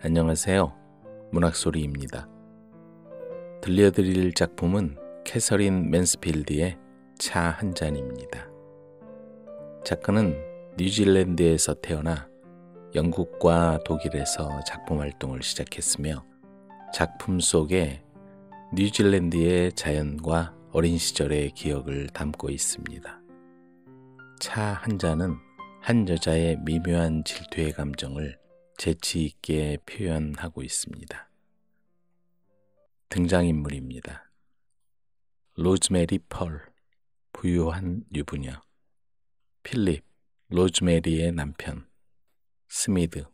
안녕하세요. 문학소리입니다. 들려드릴 작품은 캐서린 맨스필드의 차 한 잔입니다. 작가는 뉴질랜드에서 태어나 영국과 독일에서 작품 활동을 시작했으며 작품 속에 뉴질랜드의 자연과 어린 시절의 기억을 담고 있습니다. 차 한 잔은 한 여자의 미묘한 질투의 감정을 재치 있게 표현하고 있습니다. 등장인물입니다. 로즈메리 펄, 부유한 유부녀. 필립, 로즈메리의 남편. 스미드,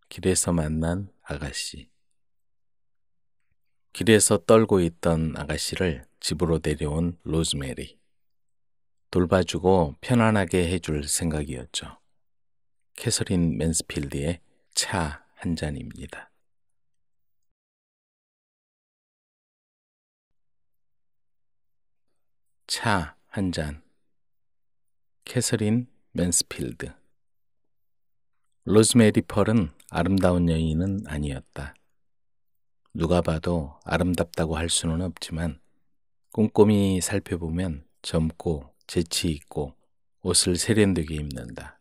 길에서 만난 아가씨. 길에서 떨고 있던 아가씨를 집으로 데려온 로즈메리. 돌봐주고 편안하게 해줄 생각이었죠. 캐서린 맨스필드의 차 한 잔입니다. 차 한 잔. 캐서린 맨스필드. 로즈메리 펄은 아름다운 여인은 아니었다. 누가 봐도 아름답다고 할 수는 없지만 꼼꼼히 살펴보면 젊고 재치 있고 옷을 세련되게 입는다.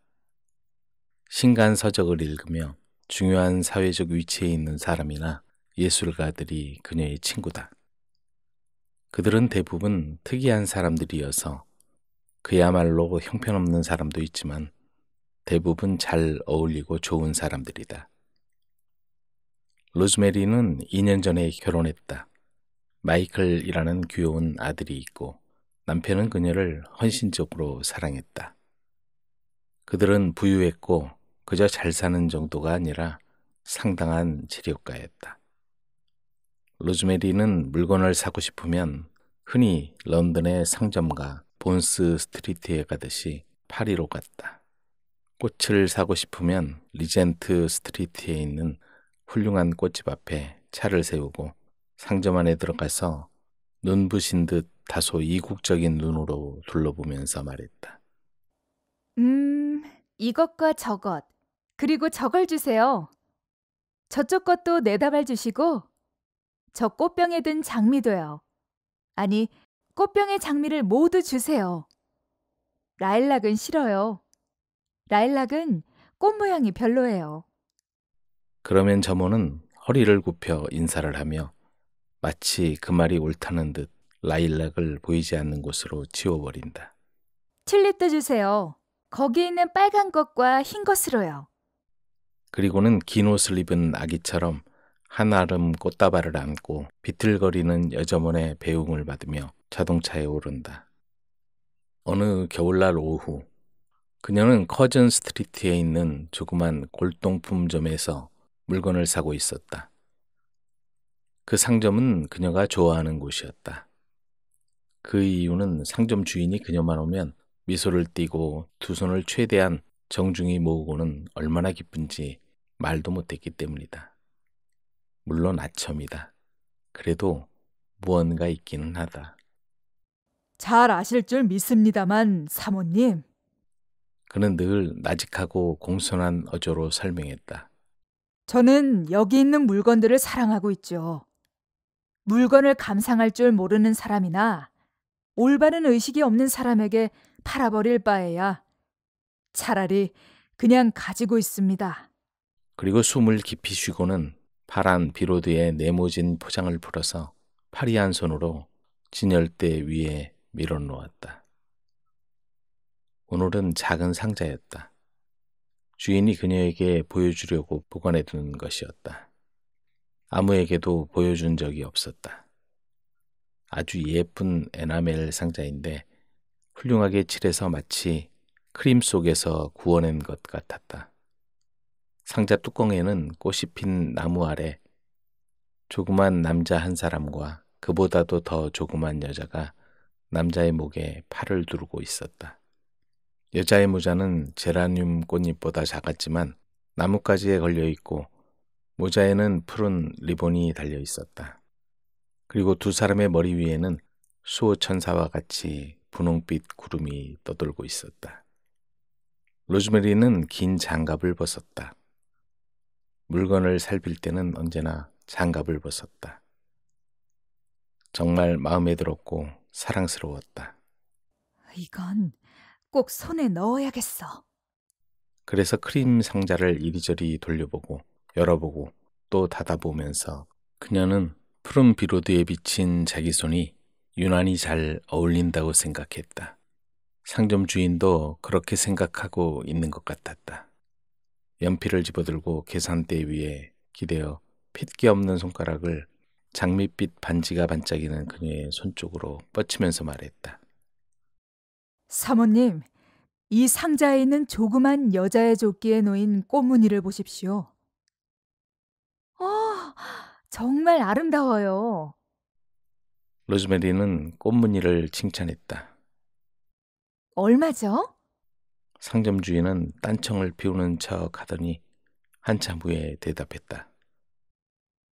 신간서적을 읽으며 중요한 사회적 위치에 있는 사람이나 예술가들이 그녀의 친구다. 그들은 대부분 특이한 사람들이어서 그야말로 형편없는 사람도 있지만 대부분 잘 어울리고 좋은 사람들이다. 로즈메리는 2년 전에 결혼했다. 마이클이라는 귀여운 아들이 있고 남편은 그녀를 헌신적으로 사랑했다. 그들은 부유했고 그저 잘 사는 정도가 아니라 상당한 재력가였다. 로즈메리는 물건을 사고 싶으면 흔히 런던의 상점가 본스 스트리트에 가듯이 파리로 갔다. 꽃을 사고 싶으면 리젠트 스트리트에 있는 훌륭한 꽃집 앞에 차를 세우고 상점 안에 들어가서 눈부신 듯 다소 이국적인 눈으로 둘러보면서 말했다. 이것과 저것, 그리고 저걸 주세요. 저쪽 것도 네다발 주시고, 저 꽃병에 든 장미도요. 아니, 꽃병의 장미를 모두 주세요. 라일락은 싫어요. 라일락은 꽃 모양이 별로예요. 그러면 점호는 허리를 굽혀 인사를 하며 마치 그 말이 옳다는 듯 라일락을 보이지 않는 곳으로 치워버린다. 튤립도 주세요. 거기 있는 빨간 것과 흰 것으로요. 그리고는 긴 옷을 입은 아기처럼 한아름 꽃다발을 안고 비틀거리는 여점원의 배웅을 받으며 자동차에 오른다. 어느 겨울날 오후 그녀는 커즌 스트리트에 있는 조그만 골동품점에서 물건을 사고 있었다. 그 상점은 그녀가 좋아하는 곳이었다. 그 이유는 상점 주인이 그녀만 오면 미소를 띠고 두 손을 최대한 정중히 모으고는 얼마나 기쁜지 말도 못했기 때문이다. 물론 아첨이다. 그래도 무언가 있기는 하다. 잘 아실 줄 믿습니다만, 사모님. 그는 늘 나직하고 공손한 어조로 설명했다. 저는 여기 있는 물건들을 사랑하고 있죠. 물건을 감상할 줄 모르는 사람이나 올바른 의식이 없는 사람에게 팔아버릴 바에야 차라리 그냥 가지고 있습니다. 그리고 숨을 깊이 쉬고는 파란 비로드의 네모진 포장을 풀어서 파리한 손으로 진열대 위에 밀어놓았다. 오늘은 작은 상자였다. 주인이 그녀에게 보여주려고 보관해둔 것이었다. 아무에게도 보여준 적이 없었다. 아주 예쁜 에나멜 상자인데 훌륭하게 칠해서 마치 크림 속에서 구워낸 것 같았다. 상자 뚜껑에는 꽃이 핀 나무 아래 조그만 남자 한 사람과 그보다도 더 조그만 여자가 남자의 목에 팔을 두르고 있었다. 여자의 모자는 제라늄 꽃잎보다 작았지만 나뭇가지에 걸려있고 모자에는 푸른 리본이 달려 있었다. 그리고 두 사람의 머리 위에는 수호천사와 같이 분홍빛 구름이 떠돌고 있었다. 로즈메리는 긴 장갑을 벗었다. 물건을 살필 때는 언제나 장갑을 벗었다. 정말 마음에 들었고 사랑스러웠다. 이건 꼭 손에 넣어야겠어. 그래서 크림 상자를 이리저리 돌려보고 열어보고 또 닫아보면서 그녀는 푸른 비로드에 비친 자기 손이 유난히 잘 어울린다고 생각했다. 상점 주인도 그렇게 생각하고 있는 것 같았다. 연필을 집어들고 계산대 위에 기대어 핏기 없는 손가락을 장밋빛 반지가 반짝이는 그녀의 손 쪽으로 뻗치면서 말했다. 사모님, 이 상자에 있는 조그만 여자의 조끼에 놓인 꽃무늬를 보십시오. 어, 정말 아름다워요. 로즈메리는 꽃무늬를 칭찬했다. 얼마죠? 상점 주인은 딴청을 피우는 척 하더니 한참 후에 대답했다.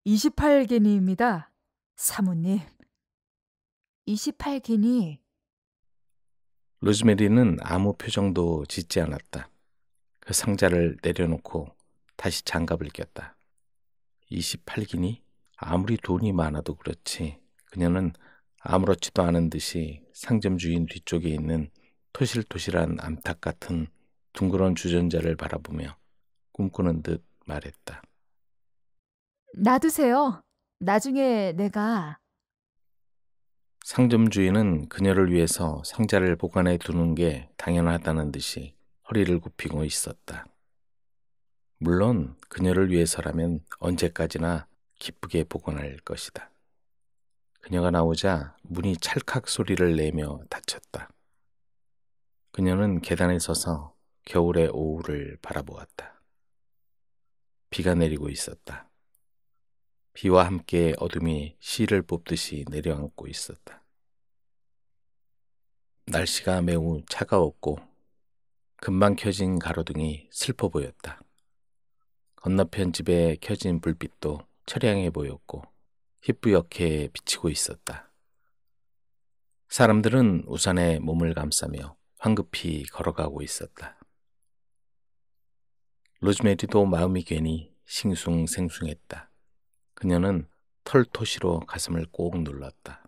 28기니입니다. 사모님. 28기니. 로즈메리는 아무 표정도 짓지 않았다. 그 상자를 내려놓고 다시 장갑을 꼈다. 28기니? 아무리 돈이 많아도 그렇지. 그녀는 아무렇지도 않은 듯이 상점 주인 뒤쪽에 있는 토실토실한 암탉 같은 둥그런 주전자를 바라보며 꿈꾸는 듯 말했다. 놔두세요. 나중에 내가. 상점 주인은 그녀를 위해서 상자를 보관해 두는 게 당연하다는 듯이 허리를 굽히고 있었다. 물론 그녀를 위해서라면 언제까지나 기쁘게 보관할 것이다. 그녀가 나오자 문이 찰칵 소리를 내며 닫혔다. 그녀는 계단에 서서 겨울의 오후를 바라보았다. 비가 내리고 있었다. 비와 함께 어둠이 실을 뽑듯이 내려앉고 있었다. 날씨가 매우 차가웠고 금방 켜진 가로등이 슬퍼 보였다. 건너편 집에 켜진 불빛도 처량해 보였고 희뿌옇게 비치고 있었다. 사람들은 우산에 몸을 감싸며 황급히 걸어가고 있었다. 로즈메리도 마음이 괜히 싱숭생숭했다. 그녀는 털토시로 가슴을 꼭 눌렀다.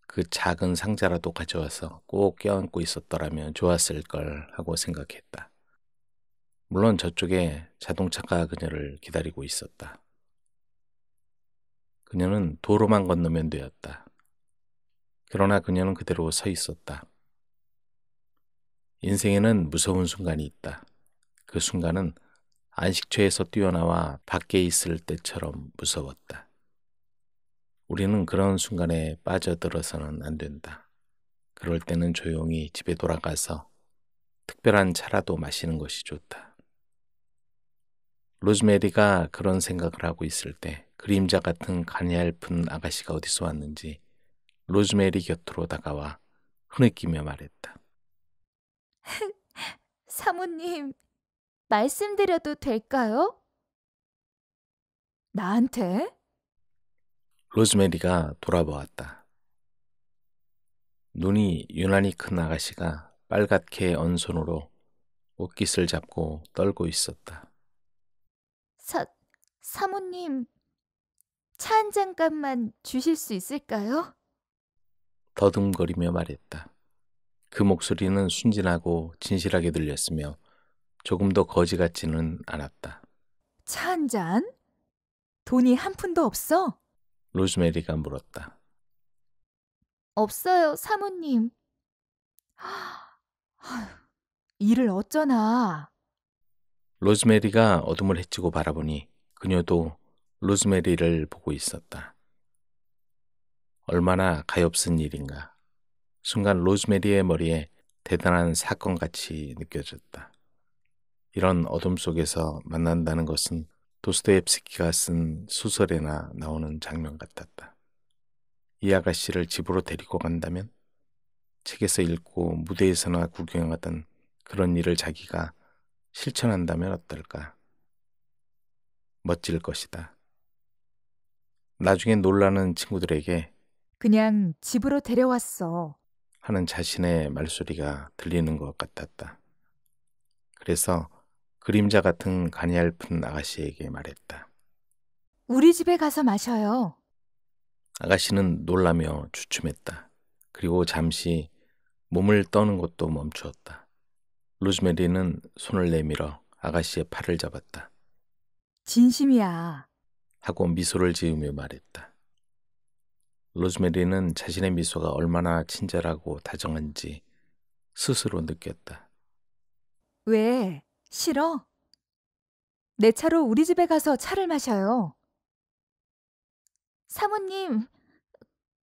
그 작은 상자라도 가져와서 꼭 껴안고 있었더라면 좋았을 걸 하고 생각했다. 물론 저쪽에 자동차가 그녀를 기다리고 있었다. 그녀는 도로만 건너면 되었다. 그러나 그녀는 그대로 서 있었다. 인생에는 무서운 순간이 있다. 그 순간은 안식처에서 뛰어나와 밖에 있을 때처럼 무서웠다. 우리는 그런 순간에 빠져들어서는 안 된다. 그럴 때는 조용히 집에 돌아가서 특별한 차라도 마시는 것이 좋다. 로즈메리가 그런 생각을 하고 있을 때 그림자 같은 가냘픈 아가씨가 어디서 왔는지 로즈메리 곁으로 다가와 흐느끼며 말했다. 사모님, 말씀드려도 될까요? 나한테? 로즈메리가 돌아보았다. 눈이 유난히 큰 아가씨가 빨갛게 언 손으로 옷깃을 잡고 떨고 있었다. 사모님, 차 한 잔값만 주실 수 있을까요? 더듬거리며 말했다. 그 목소리는 순진하고 진실하게 들렸으며 조금도 거지 같지는 않았다. 차 한 잔? 돈이 한 푼도 없어? 로즈메리가 물었다. 없어요, 사모님. 아휴, 일을 어쩌나. 로즈메리가 어둠을 헤치고 바라보니 그녀도 로즈메리를 보고 있었다. 얼마나 가엾은 일인가. 순간 로즈메리의 머리에 대단한 사건같이 느껴졌다. 이런 어둠 속에서 만난다는 것은 도스토옙스키가 쓴 소설에나 나오는 장면 같았다. 이 아가씨를 집으로 데리고 간다면? 책에서 읽고 무대에서나 구경하던 그런 일을 자기가 실천한다면 어떨까? 멋질 것이다. 나중에 놀라는 친구들에게 그냥 집으로 데려왔어. 하는 자신의 말소리가 들리는 것 같았다. 그래서 그림자 같은 가냘픈 아가씨에게 말했다. 우리 집에 가서 마셔요. 아가씨는 놀라며 주춤했다. 그리고 잠시 몸을 떠는 것도 멈추었다. 로즈메리는 손을 내밀어 아가씨의 팔을 잡았다. 진심이야. 하고 미소를 지으며 말했다. 로즈메리는 자신의 미소가 얼마나 친절하고 다정한지 스스로 느꼈다. 왜? 싫어? 내 차로 우리 집에 가서 차를 마셔요. 사모님,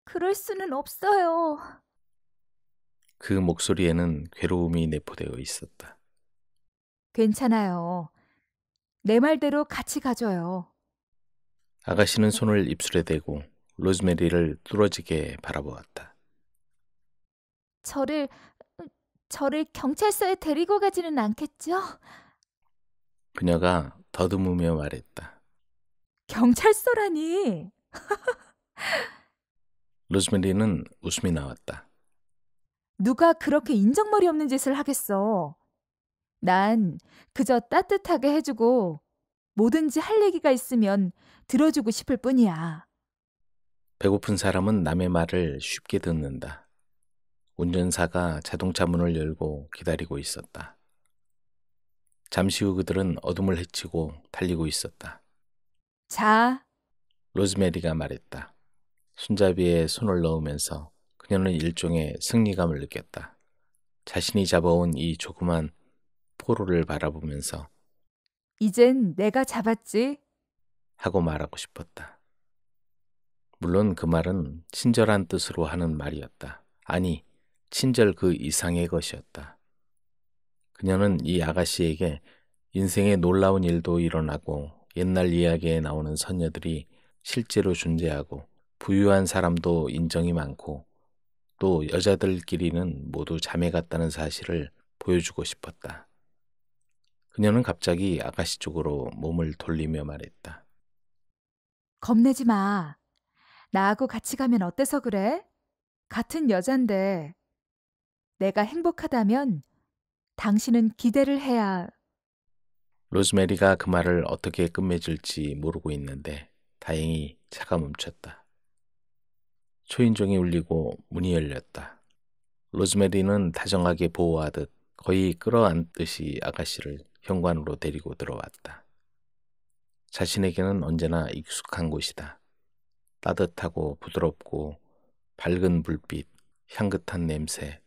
그럴 수는 없어요. 그 목소리에는 괴로움이 내포되어 있었다. 괜찮아요. 내 말대로 같이 가줘요. 아가씨는 손을 입술에 대고 로즈메리를 뚫어지게 바라보았다. 저를 경찰서에 데리고 가지는 않겠죠? 그녀가 더듬으며 말했다. 경찰서라니. 로즈메리는 웃음이 나왔다. 누가 그렇게 인정머리 없는 짓을 하겠어. 난 그저 따뜻하게 해주고 뭐든지 할 얘기가 있으면 들어주고 싶을 뿐이야. 배고픈 사람은 남의 말을 쉽게 듣는다. 운전사가 자동차 문을 열고 기다리고 있었다. 잠시 후 그들은 어둠을 헤치고 달리고 있었다. 자, 로즈메리가 말했다. 손잡이에 손을 넣으면서 그녀는 일종의 승리감을 느꼈다. 자신이 잡아온 이 조그만 포로를 바라보면서 이젠 내가 잡았지. 하고 말하고 싶었다. 물론 그 말은 친절한 뜻으로 하는 말이었다. 아니, 친절 그 이상의 것이었다. 그녀는 이 아가씨에게 인생의 놀라운 일도 일어나고 옛날 이야기에 나오는 선녀들이 실제로 존재하고 부유한 사람도 인정이 많고 또 여자들끼리는 모두 자매 같다는 사실을 보여주고 싶었다. 그녀는 갑자기 아가씨 쪽으로 몸을 돌리며 말했다. 겁내지 마. 나하고 같이 가면 어때서 그래? 같은 여잔데. 내가 행복하다면 당신은 기대를 해야. 로즈메리가 그 말을 어떻게 끝맺을지 모르고 있는데 다행히 차가 멈췄다. 초인종이 울리고 문이 열렸다. 로즈메리는 다정하게 보호하듯 거의 끌어안듯이 아가씨를 현관으로 데리고 들어왔다. 자신에게는 언제나 익숙한 곳이다. 따뜻하고 부드럽고 밝은 불빛, 향긋한 냄새,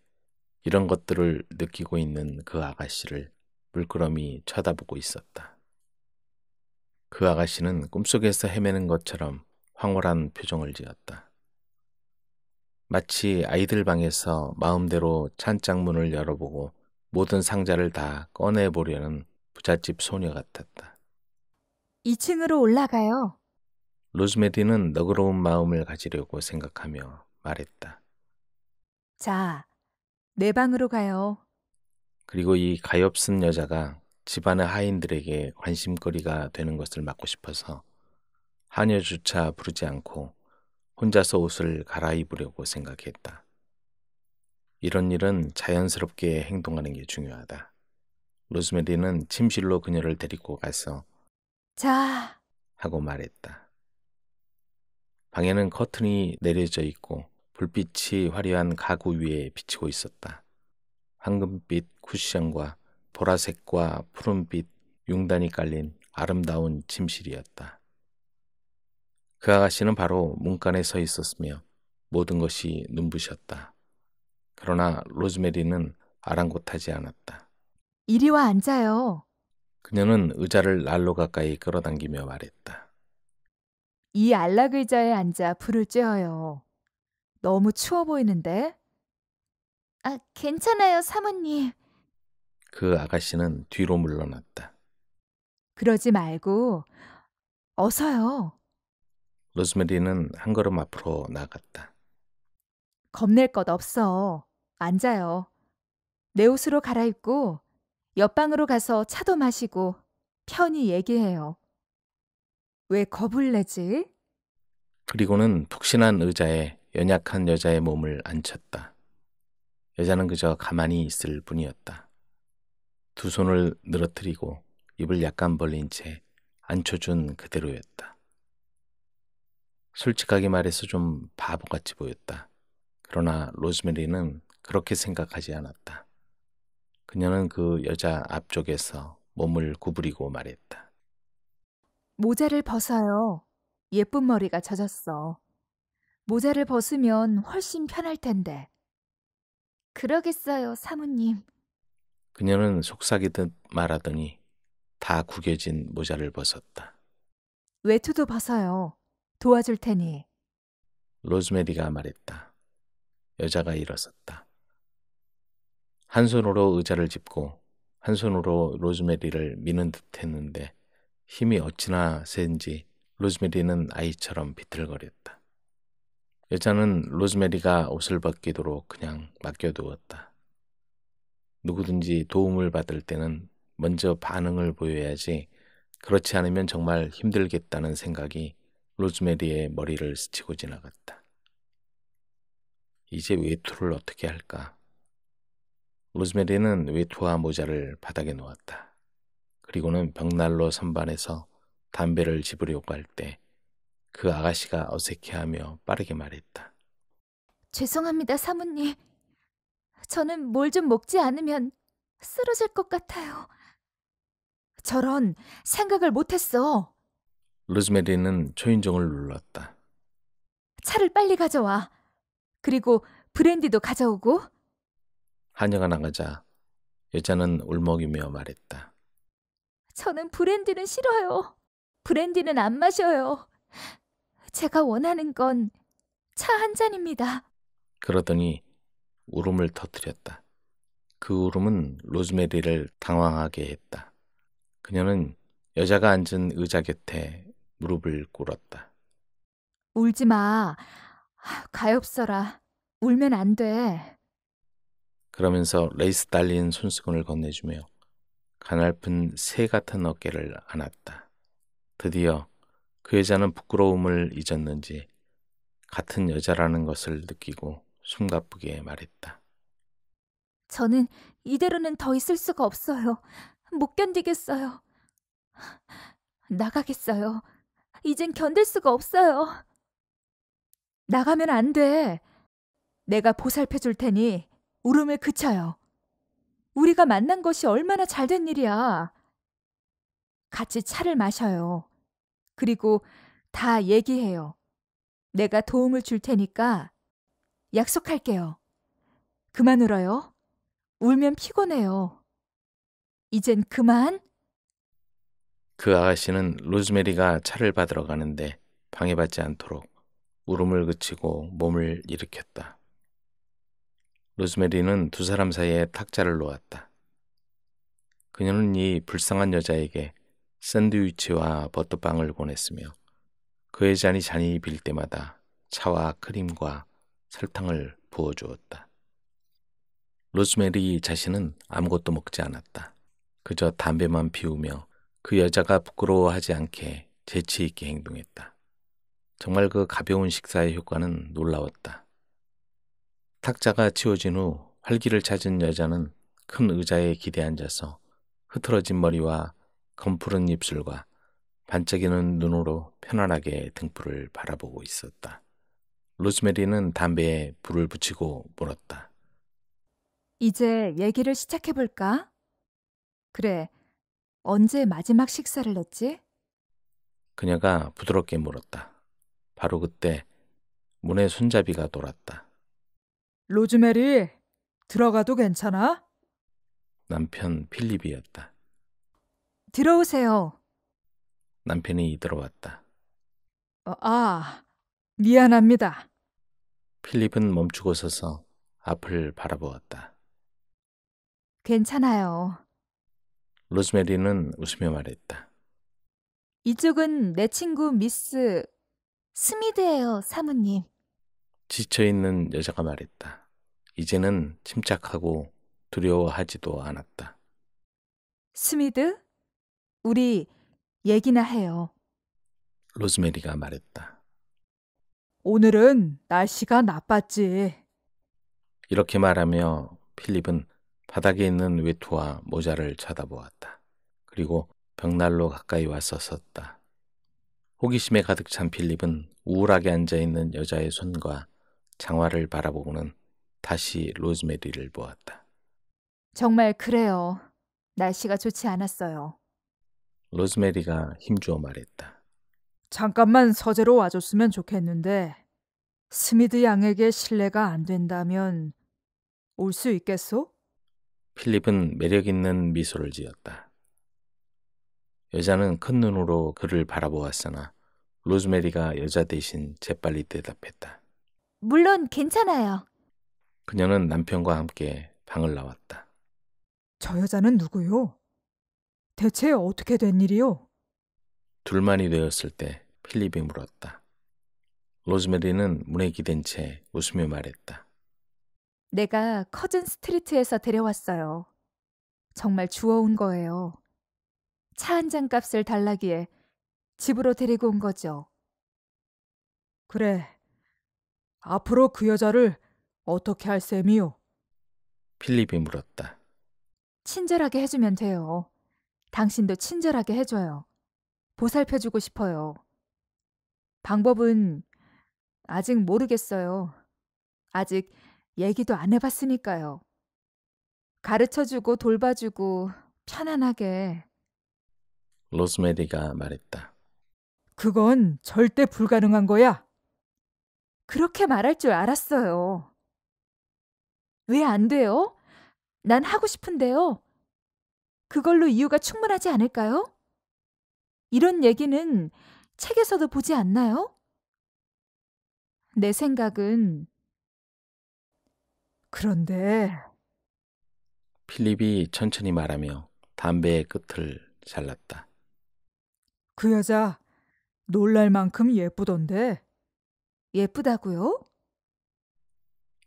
이런 것들을 느끼고 있는 그 아가씨를 물끄러미 쳐다보고 있었다. 그 아가씨는 꿈속에서 헤매는 것처럼 황홀한 표정을 지었다. 마치 아이들 방에서 마음대로 찬장문을 열어보고 모든 상자를 다 꺼내보려는 부잣집 소녀 같았다. 2층으로 올라가요. 로즈메리는 너그러운 마음을 가지려고 생각하며 말했다. 자, 내 방으로 가요. 그리고 이 가엾은 여자가 집안의 하인들에게 관심거리가 되는 것을 막고 싶어서 하녀조차 부르지 않고 혼자서 옷을 갈아입으려고 생각했다. 이런 일은 자연스럽게 행동하는 게 중요하다. 로즈메리는 침실로 그녀를 데리고 가서 자, 하고 말했다. 방에는 커튼이 내려져 있고 불빛이 화려한 가구 위에 비치고 있었다. 황금빛 쿠션과 보라색과 푸른빛 융단이 깔린 아름다운 침실이었다. 그 아가씨는 바로 문간에 서 있었으며 모든 것이 눈부셨다. 그러나 로즈메리는 아랑곳하지 않았다. 이리 와 앉아요. 그녀는 의자를 난로 가까이 끌어당기며 말했다. 이 안락 의자에 앉아 불을 쬐어요. 너무 추워 보이는데? 아, 괜찮아요, 사모님. 그 아가씨는 뒤로 물러났다. 그러지 말고 어서요. 로즈메리는 한 걸음 앞으로 나갔다. 겁낼 것 없어. 앉아요. 내 옷으로 갈아입고 옆방으로 가서 차도 마시고 편히 얘기해요. 왜 겁을 내지? 그리고는 푹신한 의자에 연약한 여자의 몸을 앉혔다. 여자는 그저 가만히 있을 뿐이었다. 두 손을 늘어뜨리고 입을 약간 벌린 채 앉혀준 그대로였다. 솔직하게 말해서 좀 바보같이 보였다. 그러나 로즈메리는 그렇게 생각하지 않았다. 그녀는 그 여자 앞쪽에서 몸을 구부리고 말했다. 모자를 벗어요. 예쁜 머리가 젖었어. 모자를 벗으면 훨씬 편할 텐데. 그러겠어요, 사모님. 그녀는 속삭이듯 말하더니 다 구겨진 모자를 벗었다. 외투도 벗어요. 도와줄 테니. 로즈메리가 말했다. 여자가 일어섰다. 한 손으로 의자를 짚고 한 손으로 로즈메리를 미는 듯 했는데 힘이 어찌나 센지 로즈메리는 아이처럼 비틀거렸다. 여자는 로즈메리가 옷을 벗기도록 그냥 맡겨두었다. 누구든지 도움을 받을 때는 먼저 반응을 보여야지 그렇지 않으면 정말 힘들겠다는 생각이 로즈메리의 머리를 스치고 지나갔다. 이제 외투를 어떻게 할까? 로즈메리는 외투와 모자를 바닥에 놓았다. 그리고는 벽난로 선반에서 담배를 집으려고 할 때 그 아가씨가 어색해하며 빠르게 말했다. 죄송합니다, 사모님. 저는 뭘 좀 먹지 않으면 쓰러질 것 같아요. 저런 생각을 못했어. 로즈메리는 초인종을 눌렀다. 차를 빨리 가져와. 그리고 브랜디도 가져오고. 하녀가 나가자 여자는 울먹이며 말했다. 저는 브랜디는 싫어요. 브랜디는 안 마셔요. 제가 원하는 건 차 한 잔입니다. 그러더니 울음을 터뜨렸다. 그 울음은 로즈메리를 당황하게 했다. 그녀는 여자가 앉은 의자 곁에 무릎을 꿇었다. 울지 마. 가엾어라. 울면 안 돼. 그러면서 레이스 달린 손수건을 건네주며 가냘픈 새 같은 어깨를 안았다. 드디어 그 여자는 부끄러움을 잊었는지 같은 여자라는 것을 느끼고 숨가쁘게 말했다. 저는 이대로는 더 있을 수가 없어요. 못 견디겠어요. 나가겠어요. 이젠 견딜 수가 없어요. 나가면 안 돼. 내가 보살펴 줄 테니 울음을 그쳐요. 우리가 만난 것이 얼마나 잘된 일이야. 같이 차를 마셔요. 그리고 다 얘기해요. 내가 도움을 줄 테니까 약속할게요. 그만 울어요. 울면 피곤해요. 이젠 그만. 그 아가씨는 로즈메리가 차를 받으러 가는데 방해받지 않도록 울음을 그치고 몸을 일으켰다. 로즈메리는 두 사람 사이에 탁자를 놓았다. 그녀는 이 불쌍한 여자에게 샌드위치와 버터빵을 보냈으며 그의 잔이 잔이 빌 때마다 차와 크림과 설탕을 부어주었다. 로즈메리 자신은 아무것도 먹지 않았다. 그저 담배만 피우며 그 여자가 부끄러워하지 않게 재치 있게 행동했다. 정말 그 가벼운 식사의 효과는 놀라웠다. 탁자가 치워진 후 활기를 찾은 여자는 큰 의자에 기대 앉아서 흐트러진 머리와 검푸른 입술과 반짝이는 눈으로 편안하게 등불을 바라보고 있었다. 로즈메리는 담배에 불을 붙이고 물었다. 이제 얘기를 시작해볼까? 그래, 언제 마지막 식사를 했지? 그녀가 부드럽게 물었다. 바로 그때 문에 손잡이가 돌았다. 로즈메리, 들어가도 괜찮아? 남편 필립이었다. 들어오세요. 남편이 들어왔다. 미안합니다. 필립은 멈추고 서서 앞을 바라보았다. 괜찮아요. 로즈메리는 웃으며 말했다. 이쪽은 내 친구 미스 스미드예요, 사모님. 지쳐있는 여자가 말했다. 이제는 침착하고 두려워하지도 않았다. 스미드? 우리 얘기나 해요. 로즈메리가 말했다. 오늘은 날씨가 나빴지. 이렇게 말하며 필립은 바닥에 있는 외투와 모자를 쳐다보았다. 그리고 벽난로 가까이 와서 섰다. 호기심에 가득 찬 필립은 우울하게 앉아있는 여자의 손과 장화를 바라보고는 다시 로즈메리를 보았다. 정말 그래요. 날씨가 좋지 않았어요. 로즈메리가 힘주어 말했다. 잠깐만 서재로 와줬으면 좋겠는데 스미드 양에게 신뢰가 안 된다면 올 수 있겠소? 필립은 매력 있는 미소를 지었다. 여자는 큰 눈으로 그를 바라보았으나 로즈메리가 여자 대신 재빨리 대답했다. 물론 괜찮아요. 그녀는 남편과 함께 방을 나왔다. 저 여자는 누구요? 대체 어떻게 된 일이요? 둘만이 되었을 때 필립이 물었다. 로즈메리는 문에 기댄 채 웃으며 말했다. 내가 커즌 스트리트에서 데려왔어요. 정말 주워온 거예요. 차 한 잔 값을 달라기에 집으로 데리고 온 거죠. 그래. 앞으로 그 여자를 어떻게 할 셈이요? 필립이 물었다. 친절하게 해주면 돼요. 당신도 친절하게 해줘요. 보살펴주고 싶어요. 방법은 아직 모르겠어요. 아직 얘기도 안 해봤으니까요. 가르쳐주고 돌봐주고 편안하게. 로즈메리가 말했다. 그건 절대 불가능한 거야. 그렇게 말할 줄 알았어요. 왜 안 돼요? 난 하고 싶은데요. 그걸로 이유가 충분하지 않을까요? 이런 얘기는 책에서도 보지 않나요? 내 생각은 그런데 필립이 천천히 말하며 담배의 끝을 잘랐다. 그 여자 놀랄 만큼 예쁘던데. 예쁘다고요?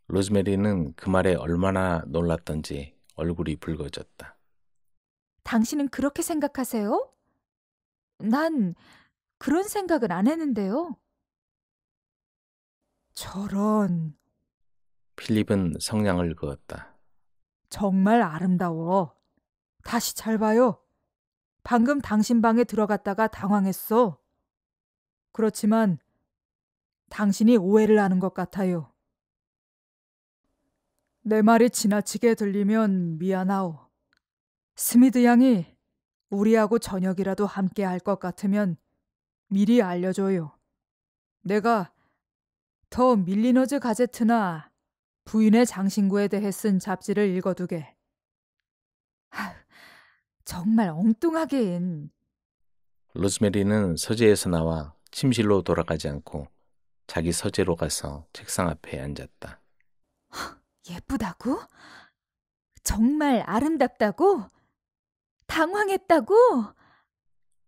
로즈메리는 그 말에 얼마나 놀랐던지 얼굴이 붉어졌다. 당신은 그렇게 생각하세요? 난 그런 생각은 안 했는데요. 저런, 필립은 성냥을 그었다. 정말 아름다워. 다시 잘 봐요. 방금 당신 방에 들어갔다가 당황했어. 그렇지만 당신이 오해를 하는 것 같아요. 내 말이 지나치게 들리면 미안하오. 스미드 양이 우리하고 저녁이라도 함께 할 것 같으면 미리 알려줘요. 내가 더 밀리너즈 가제트나 부인의 장신구에 대해 쓴 잡지를 읽어두게. 정말 엉뚱하긴. 로즈메리는 서재에서 나와 침실로 돌아가지 않고 자기 서재로 가서 책상 앞에 앉았다. 예쁘다고? 정말 아름답다고? 당황했다고?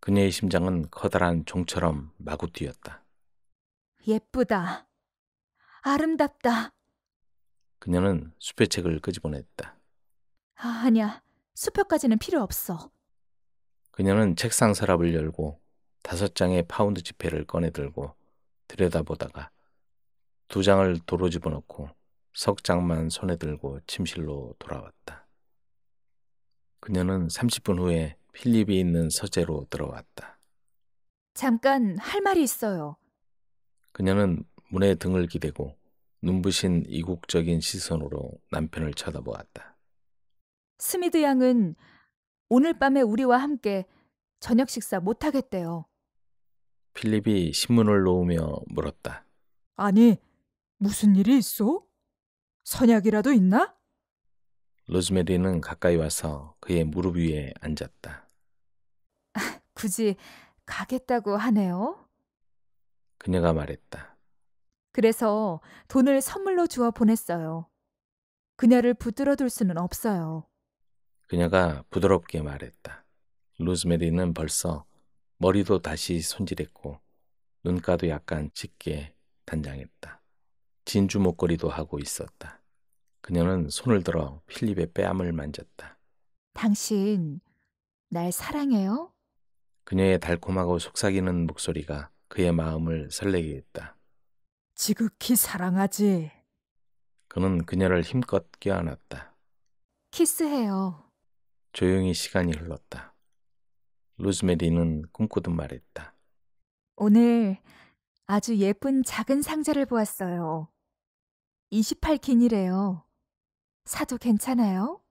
그녀의 심장은 커다란 종처럼 마구 뛰었다. 예쁘다. 아름답다. 그녀는 수표책을 끄집어냈다. 아니야. 수표까지는 필요 없어. 그녀는 책상 서랍을 열고 5장의 파운드 지폐를 꺼내 들고 들여다보다가 2장을 도로 집어넣고 석 장만 손에 들고 침실로 돌아왔다. 그녀는 30분 후에 필립이 있는 서재로 들어왔다. 잠깐 할 말이 있어요. 그녀는 문에 등을 기대고 눈부신 이국적인 시선으로 남편을 쳐다보았다. 스미드 양은 오늘 밤에 우리와 함께 저녁 식사 못 하겠대요. 필립이 신문을 놓으며 물었다. 아니, 무슨 일이 있어? 선약이라도 있나? 로즈메리는 가까이 와서 그의 무릎 위에 앉았다. 굳이 가겠다고 하네요. 그녀가 말했다. 그래서 돈을 선물로 주어 보냈어요. 그녀를 붙들어 둘 수는 없어요. 그녀가 부드럽게 말했다. 로즈메리는 벌써 머리도 다시 손질했고 눈가도 약간 짙게 단장했다. 진주 목걸이도 하고 있었다. 그녀는 손을 들어 필립의 뺨을 만졌다. 당신 날 사랑해요? 그녀의 달콤하고 속삭이는 목소리가 그의 마음을 설레게 했다. 지극히 사랑하지. 그는 그녀를 힘껏 껴안았다. 키스해요. 조용히 시간이 흘렀다. 로즈메리는 꿈꾸듯 말했다. 오늘 아주 예쁜 작은 상자를 보았어요. 28기니래요. 사도 괜찮아요?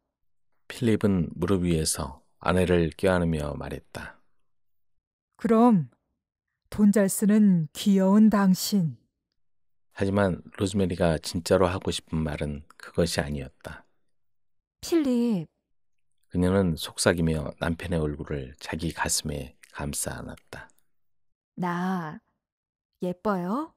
필립은 무릎 위에서 아내를 껴안으며 말했다. 그럼 돈 잘 쓰는 귀여운 당신. 하지만 로즈메리가 진짜로 하고 싶은 말은 그것이 아니었다. 필립, 그녀는 속삭이며 남편의 얼굴을 자기 가슴에 감싸 안았다. 나 예뻐요?